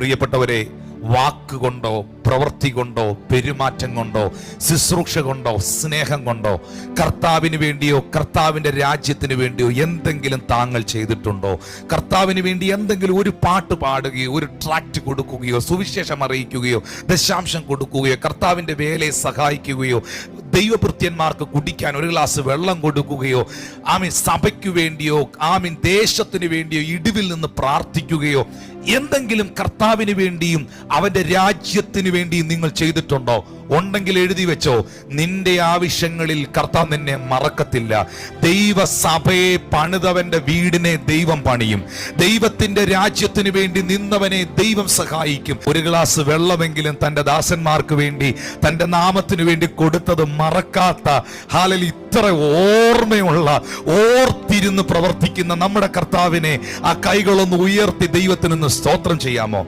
പ്രിയപ്പെട്ടവരെ, വാക്കുകൊണ്ടോ പ്രവൃത്തി കൊണ്ടോ പെരുമാറ്റം കൊണ്ടോ ശുശ്രൂഷ കൊണ്ടോ സ്നേഹം കൊണ്ടോ കർത്താവിന് വേണ്ടിയോ കർത്താവിൻ്റെ രാജ്യത്തിന് വേണ്ടിയോ എന്തെങ്കിലും താങ്കൾ ചെയ്തിട്ടുണ്ടോ? കർത്താവിന് വേണ്ടി എന്തെങ്കിലും ഒരു പാട്ട് പാടുകയോ ഒരു ട്രാക്റ്റ് കൊടുക്കുകയോ സുവിശേഷം അറിയിക്കുകയോ ദശാംശം കൊടുക്കുകയോ കർത്താവിൻ്റെ വേലയെ സഹായിക്കുകയോ ദൈവഭൃത്യന്മാർക്ക് കുടിക്കാൻ ഒരു ഗ്ലാസ് വെള്ളം കൊടുക്കുകയോ ആമീൻ സഭയ്ക്ക് വേണ്ടിയോ ആമീൻ ദേശത്തിന് വേണ്ടിയോ ഇടിവിൽ നിന്ന് പ്രാർത്ഥിക്കുകയോ എന്തെങ്കിലും കർത്താവിന് വേണ്ടിയും അവന്റെ രാജ്യത്തിന് വേണ്ടിയും നിങ്ങൾ ചെയ്തിട്ടുണ്ടോ? ഉണ്ടെങ്കിൽ എഴുതി വെച്ചോ. നിന്റെ ആവശ്യങ്ങളിൽ കർത്താവ് നിന്നെ മറക്കത്തില്ല. ദൈവസഭയെ പണിതവന്റെ വീടിനെ ദൈവം പണിയും. ദൈവത്തിന്റെ രാജ്യത്തിന് വേണ്ടി നിന്നവനെ ദൈവം സഹായിക്കും. ഒരു ഗ്ലാസ് വെള്ളമെങ്കിലും തന്റെ ദാസന്മാർക്ക് വേണ്ടി തന്റെ നാമത്തിന് വേണ്ടി കൊടുത്തത് മറക്കാത്ത ഹാലലി ഇത്ര ഓർമ്മയുള്ള ഓർത്തിരുന്ന് പ്രവർത്തിക്കുന്ന നമ്മുടെ കർത്താവിനെ ആ കൈകളൊന്ന് ഉയർത്തി ദൈവത്തിന് സ്തോത്രം ചെയ്യാമോ?